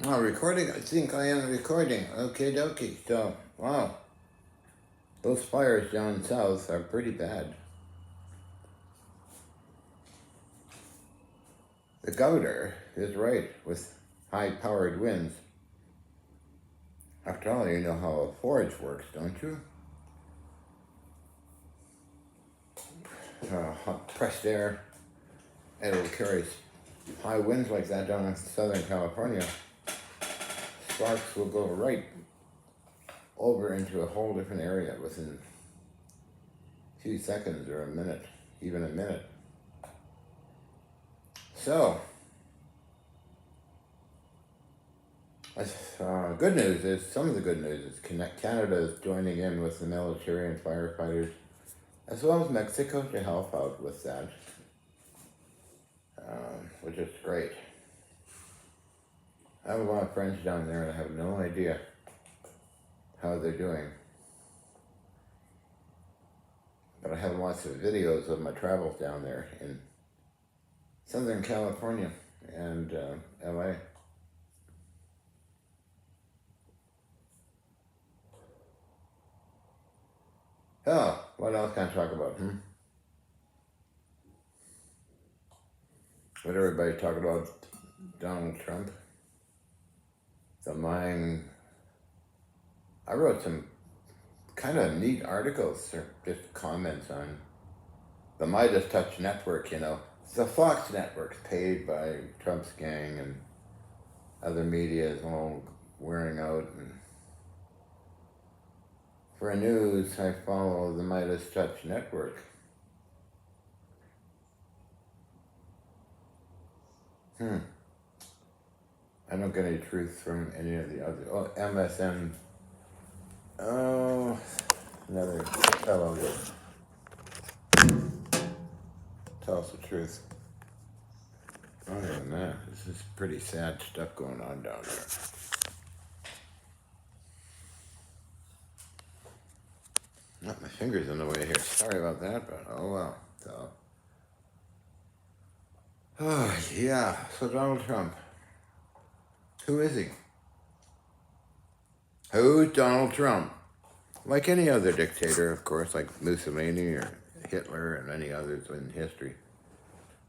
Oh, recording? I think I am recording. Okay, dokie. So, wow. Those fires down south are pretty bad. The governor is right with high-powered winds. After all, you know how a forge works, don't you? Hot pressed air, it'll carry high winds like that down in Southern California. Sparks will go right over into a whole different area within a few seconds or a minute, even a minute. So, good news is, some of the good news is Canada is joining in with the military and firefighters, as well as Mexico, to help out with that, which is great. I have a lot of friends down there and I have no idea how they're doing. But I have lots of videos of my travels down there in Southern California and LA. Oh, what else can I talk about? What everybody talk about? Donald Trump. The mine. I wrote some kind of neat articles or just comments on the Midas Touch network, you know. It's the Fox network paid by Trump's gang and other media is all wearing out. And for news, I follow the Midas Touch network. I don't get any truth from any of the other. Oh, MSN. Oh, another fellow that tells the truth. Other than that, this is pretty sad stuff going on down there. Not my fingers in the way here. Sorry about that, but oh well. So, oh yeah. So Donald Trump. Who is he? Who's Donald Trump? Like any other dictator, of course, like Mussolini or Hitler and many others in history.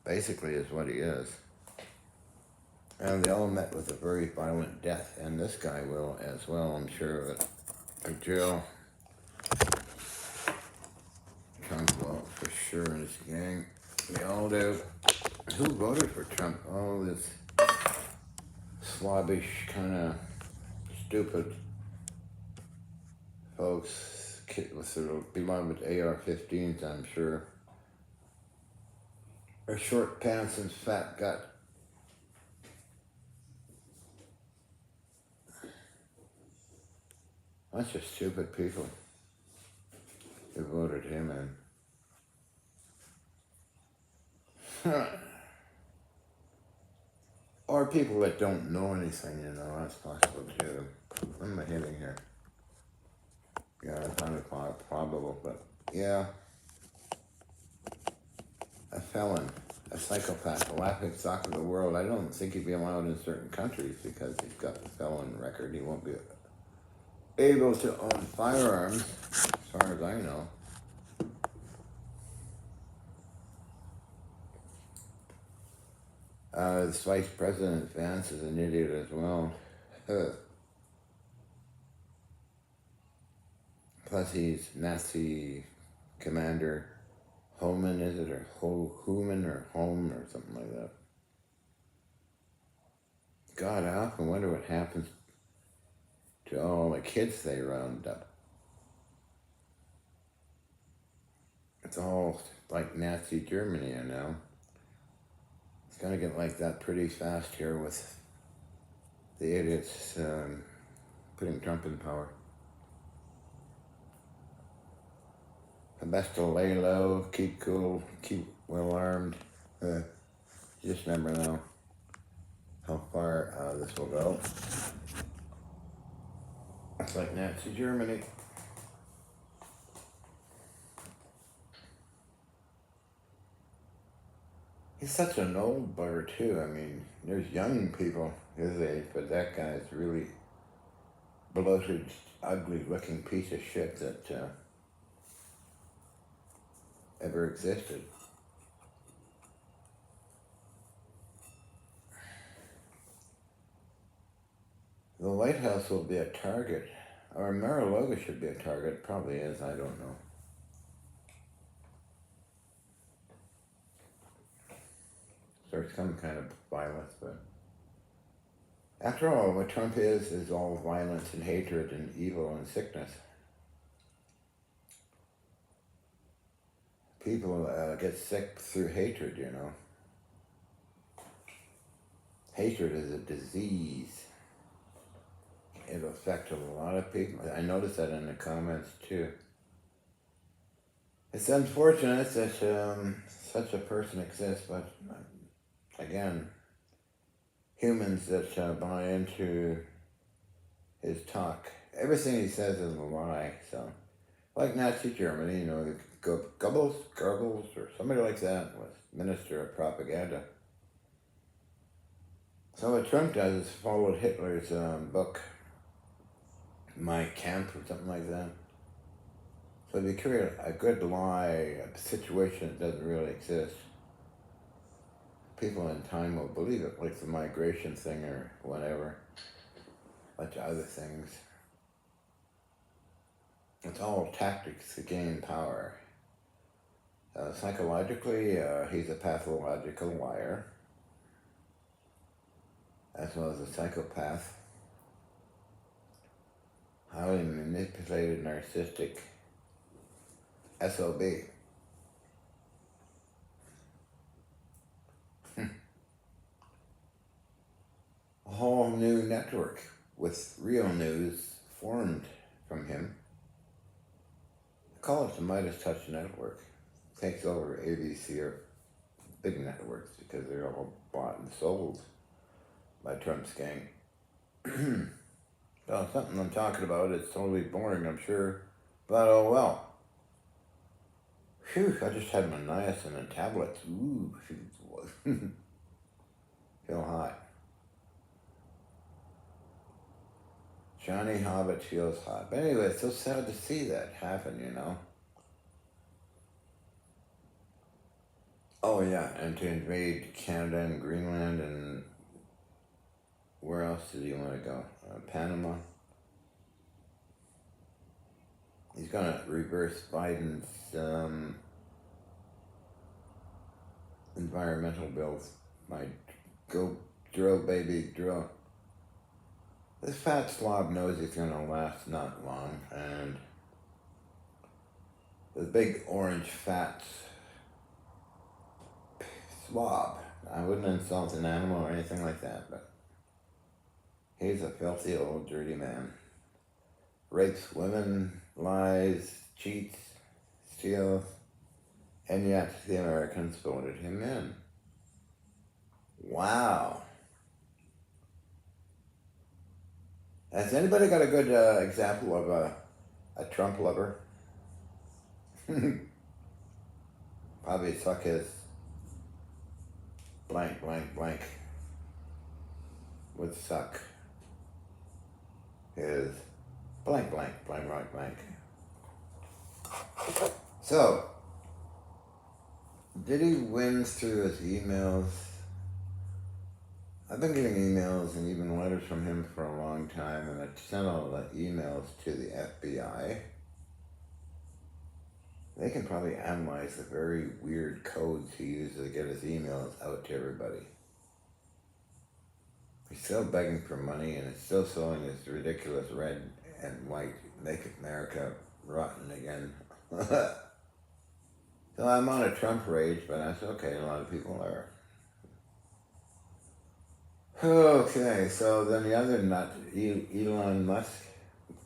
Basically is what he is. And they all met with a very violent death, and this guy will as well, I'm sure of it. A jail. Trump will for sure, and his gang. They all do. Who voted for Trump? Oh, this slobbish, kind of stupid folks with their beloved AR-15s, I'm sure. Their short pants and fat gut. Bunch of stupid people who voted him in. Or people that don't know anything, you know, that's possible too. What am I hitting here? Yeah, it's not probable, but yeah. A felon, a psychopath, the laughing stock of the world. I don't think he'd be allowed in certain countries because he's got the felon record. He won't be able to own firearms, as far as I know. This Vice President Vance is an idiot as well. Plus he's Nazi commander Homan, is it? Or Human or Home or something like that. God, I often wonder what happens to all the kids they round up. It's all like Nazi Germany, you know. It's gonna get like that pretty fast here with the idiots putting Trump in power. The best to lay low, keep cool, keep well armed. You just never know how far this will go. It's like Nazi Germany. He's such an old bugger too. I mean, there's young people his age, but that guy's really bloated, ugly-looking piece of shit that ever existed. The White House will be a target, or Mar-a-Lago should be a target. Probably is. I don't know. There's some kind of violence, but after all, what Trump is all violence and hatred and evil and sickness. People get sick through hatred, you know. Hatred is a disease. It'll affect a lot of people. I noticed that in the comments too. It's unfortunate that such a person exists, but again, humans that buy into his talk, everything he says is a lie. So, like Nazi Germany, you know, Goebbels, or somebody like that was Minister of Propaganda. So what Trump does is followed Hitler's book, Mein Kampf, or something like that. So if you create a good lie, a situation that doesn't really exist, people in time will believe it, like the migration thing or whatever, a bunch of other things. It's all tactics to gain power. Psychologically, he's a pathological liar, as well as a psychopath, highly manipulated, narcissistic SOB. A whole new network with real news formed from him. I call it the Midas Touch Network. It takes over ABC or big networks because they're all bought and sold by Trump's gang. So something I'm talking about, it's totally boring, I'm sure, but oh well. Phew, I just had my niacin and tablets. Ooh, feel hot. Johnny Hobbit feels hot. But anyway, it's so sad to see that happen, you know. Oh yeah, and to invade Canada and Greenland and where else did he want to go? Panama. He's gonna reverse Biden's environmental bills. Go drill, baby, drill. This fat slob knows he's gonna last not long, and the big orange fat slob. I wouldn't insult an animal or anything like that, but he's a filthy old dirty man. Rapes women, lies, cheats, steals, and yet the Americans voted him in. Wow. Has anybody got a good example of a Trump lover? Probably suck his blank, blank, blank. Would suck his blank, blank, blank, blank, blank. So, did he win through his emails? I've been getting emails and even letters from him for a long time, and I sent all the emails to the FBI. They can probably analyze the very weird codes he uses to get his emails out to everybody. He's still begging for money, and it's still selling his ridiculous red and white, make America rotten again. So I'm on a Trump rage, but that's okay, a lot of people are. Okay, so then the other nut, Elon Musk,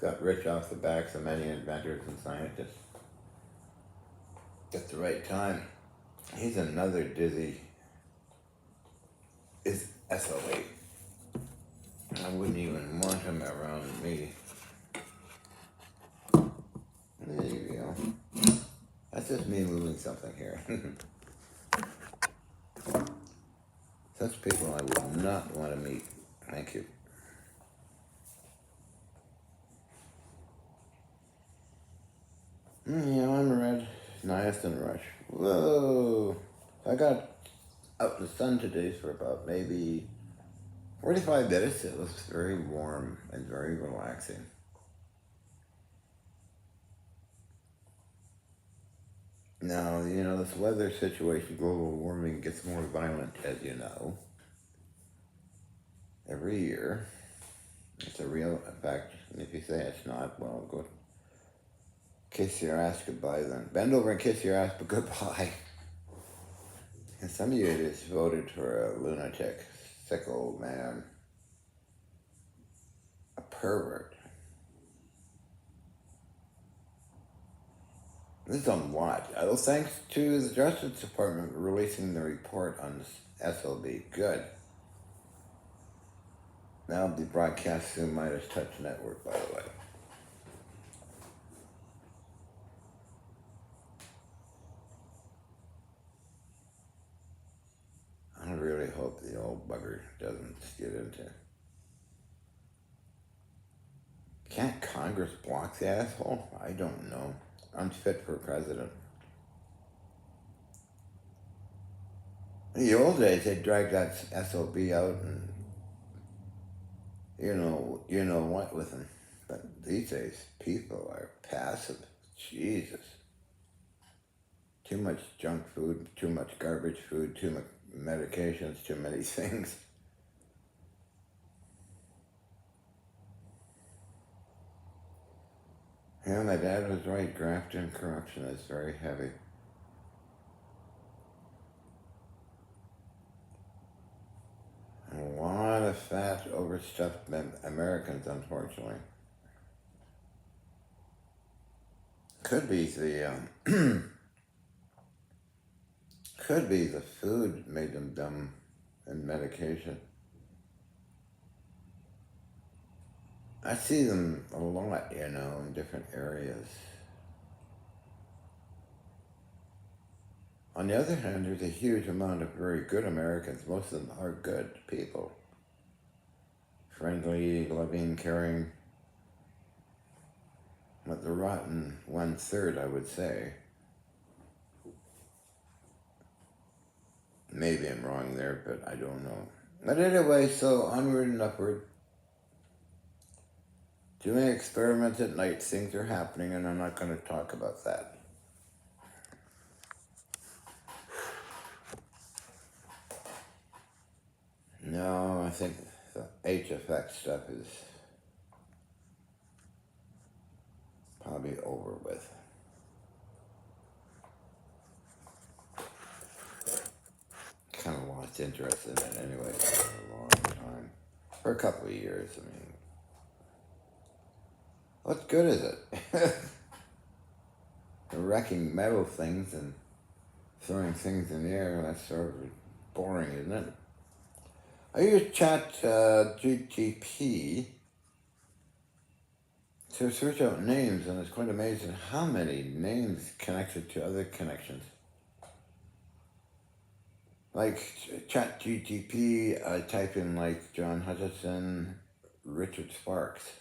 got rich off the backs of many inventors and scientists. At the right time. He's another dizzy SOA. I wouldn't even want him around me. There you go. That's just me moving something here. Such people I would not want to meet. Thank you. Yeah, I'm red. Nice and rush. Whoa. I got out in the sun today for about maybe 45 minutes. It was very warm and very relaxing. Now, this weather situation, global warming gets more violent, as you know, every year. It's a real fact. And if you say it's not, well, go kiss your ass goodbye then. Bend over and kiss your ass goodbye. And some of you just voted for a lunatic, sick old man, a pervert. This is on what? Oh, thanks to the Justice Department releasing the report on SLB. Good. That'll be broadcast through Midas Touch Network, by the way. I really hope the old bugger doesn't get into. Can't Congress block the asshole? I don't know. Unfit for president. In the old days, they dragged that SOB out and you know what with him. But these days, people are passive. Jesus. Too much junk food, too much garbage food, too much medications, too many things. Yeah, my dad was right. Graft and corruption is very heavy. A lot of fat, overstuffed Americans, unfortunately. Could be the could be the food made them dumb, and medication. I see them a lot, in different areas. On the other hand, there's a huge amount of very good Americans. Most of them are good people. Friendly, loving, caring. But the rotten 1/3, I would say. Maybe I'm wrong there, but I don't know. But anyway, so onward and upward. Doing experiments at night, things are happening, and I'm not going to talk about that. No, I think the HFX stuff is probably over with. Kind of lost interest in it anyway for a long time. For a couple of years, I mean. What good is it? They're wrecking metal things and throwing things in the air. That's sort of boring, isn't it? I use Chat GTP to search out names, and it's quite amazing how many names connected to other connections. Like Chat GTP, I type in like John Hutchison, Richard Sparks,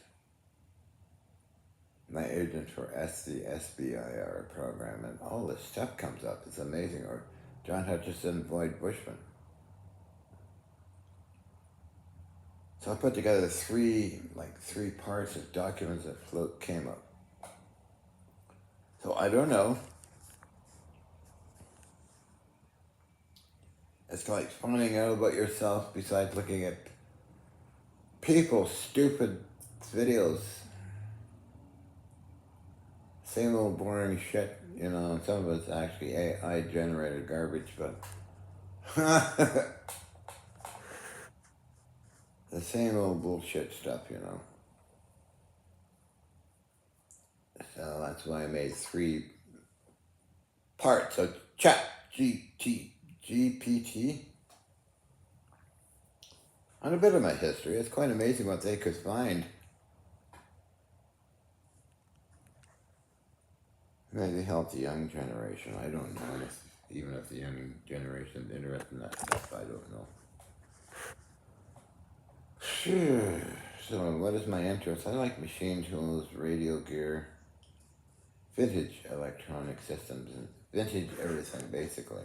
my agent for the SBIR program, and all this stuff comes up. It's amazing. Or John Hutchison, Boyd Bushman. So I put together three parts of documents that came up. So I don't know. It's like finding out about yourself besides looking at people's stupid videos. Same old boring shit, some of it's actually AI generated garbage, but the same old bullshit stuff, So that's why I made 3 parts of Chat GPT on a bit of my history. It's quite amazing what they could find. Maybe help the young generation. I don't know even if the young generation is interested in that stuff. I don't know. Phew. So, what is my interest? I like machine tools, radio gear, vintage electronic systems, and vintage everything, basically.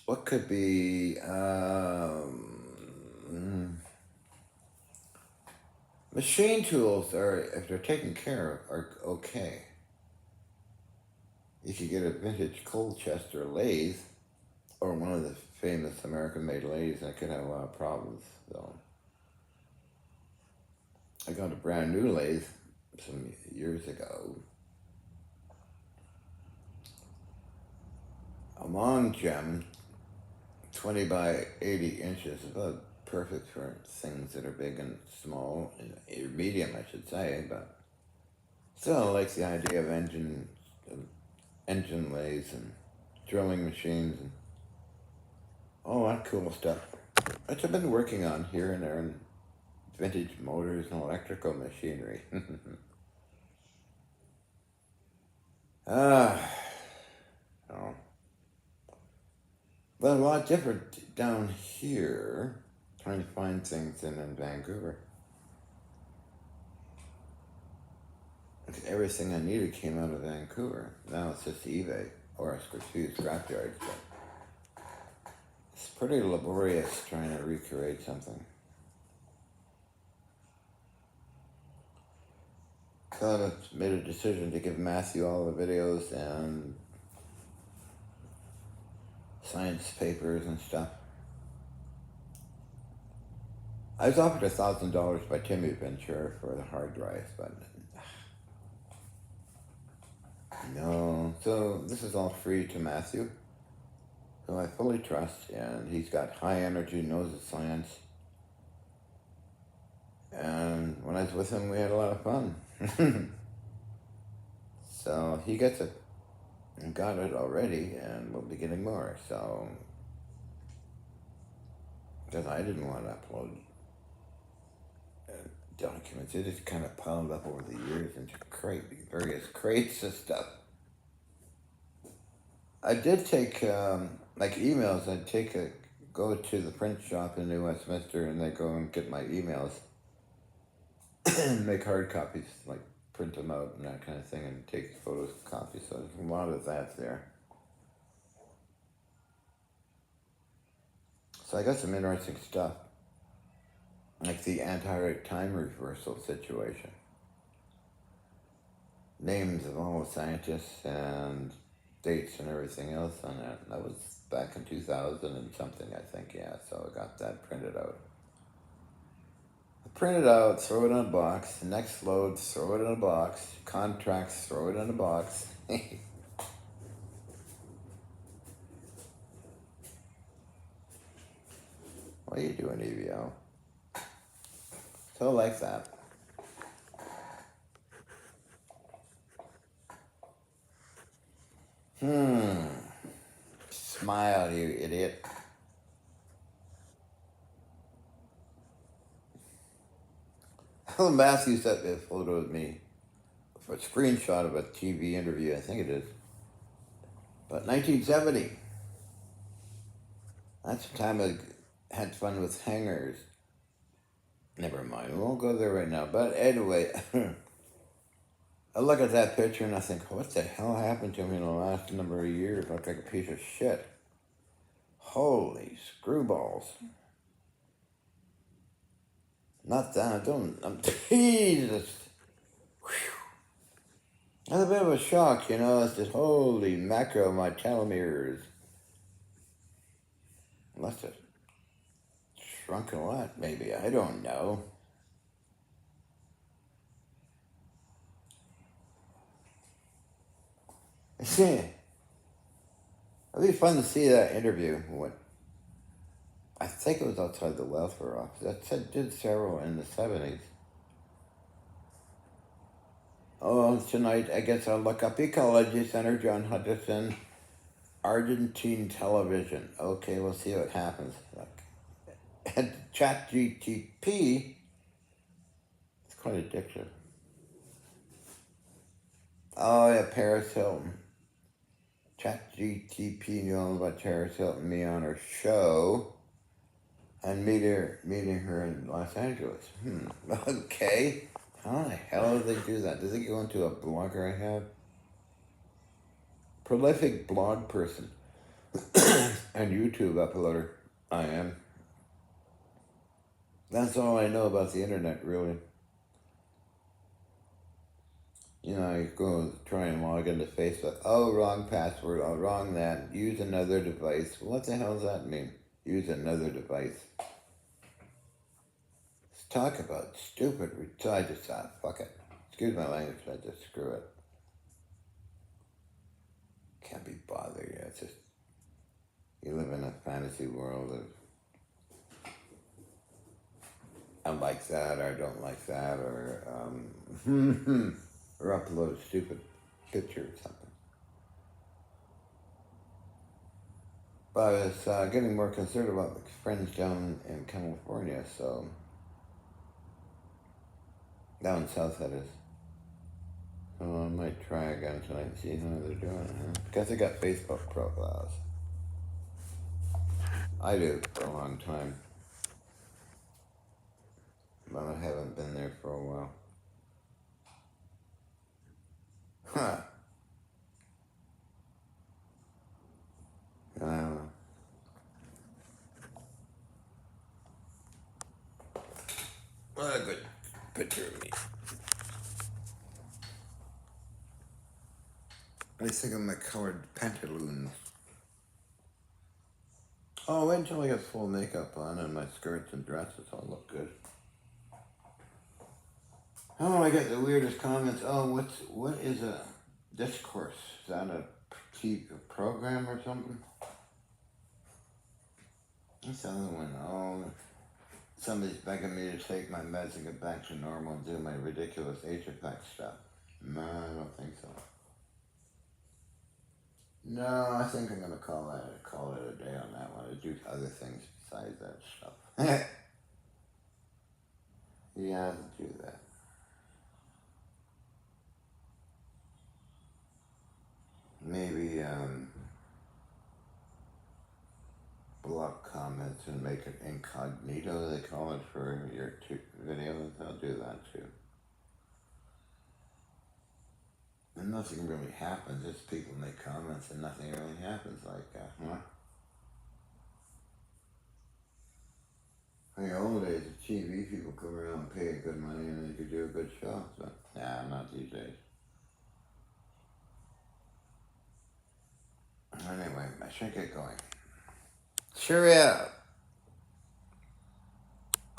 What could be? Machine tools are, if they're taken care of, are okay. You could get a vintage Colchester lathe, or one of the famous American-made lathes, and it could have a lot of problems. So, I got a brand new lathe some years ago. A long gem, 20 by 80 inches, about perfect for things that are big and small, or medium, I should say, but still I like the idea of engine lathes and drilling machines and all that cool stuff. Which I've been working on here and there, and vintage motors and electrical machinery. Ah, oh. But a lot different down here, trying to find things than in Vancouver. Because everything I needed came out of Vancouver. Now it's just eBay or a few scrapyards. But it's pretty laborious trying to recreate something. So I've made a decision to give Matthew all the videos and science papers and stuff. I was offered $1,000 by Timmy Ventura for the hard drive, but no. So this is all free to Matthew, who I fully trust, and he's got high energy, knows the science. And when I was with him, we had a lot of fun. So he gets it, and got it already, and we'll be getting more. So, because I didn't want to upload documents, it just kind of piled up over the years into various crates of stuff. I did take, like emails, go to the print shop in New Westminster, and they go and get my emails and make hard copies, like print them out and that kind of thing, and take photocopies. So there's a lot of that there. So I got some interesting stuff, like the anti-time reversal situation. Names of all the scientists and dates and everything else on that. That was back in 2000 and something, I think, yeah. So I got that printed out. Print it out, throw it in a box. Next load, throw it in a box. Contracts, throw it in a box. What are you doing, EVO? So like that. Smile, you idiot. Alan Matthews sent me a photo of me, a screenshot of a TV interview, I think it is. But 1970. That's the time I had fun with hangers. Never mind, we won't go there right now. But anyway, I look at that picture and I think, what the hell happened to me in the last number of years? I look like a piece of shit. Holy screwballs. Not that, I'm Jesus. Whew. That's a bit of a shock, you know. It's just, holy macro, my telomeres. Must have shrunk a lot, maybe. I don't know. It'd be fun to see that interview. I think it was outside the welfare office. I did several in the 70s. Oh, tonight I guess I'll look up Ecology Center, John Hutchison, Argentine television. Okay, we'll see what happens. And ChatGTP, it's quite addictive. Oh yeah, Paris Hilton. ChatGTP knew all about Paris Hilton, me on her show. and meeting her in Los Angeles. Okay. How the hell do they do that? Does it go into a blogger I have? Prolific blog person and YouTube uploader I am. That's all I know about the internet, really. You know, I go try and log into Facebook. Oh, wrong password. Oh, wrong that. Use another device. What the hell does that mean? Use another device. Let's talk about stupid. So I just thought, fuck it. Excuse my language, I just screw it. Can't be bothered. Yeah, it's just, you live in a fantasy world of I like that, or I don't like that, or or upload a stupid picture or something. But I was getting more concerned about my friends down in California, so down south that is. So I might try again tonight and see how they're doing. Because they got Facebook profiles. I do for a long time. But I haven't been there for a while. Huh. I don't know. What a good picture of me. I think of my colored pantaloons. Oh, wait until I get full makeup on and my skirts and dresses all look good. Oh, I got the weirdest comments. Oh, what is a discourse? Is that a program or something? That's the other one. Oh, somebody's begging me to take my meds and get back to normal and do my ridiculous age effect stuff. No, I don't think so. No, I think I'm gonna call it a day on that one. I do other things besides that stuff. Yeah, I'll do that. Maybe block comments and make it incognito, they call it, for your videos. I'll do that too. And nothing really happens, just people make comments and nothing really happens like that, huh? In the old days, the TV people come around and pay good money and they could do a good show, but nah, not these days. Anyway, I should get going. Cheerio!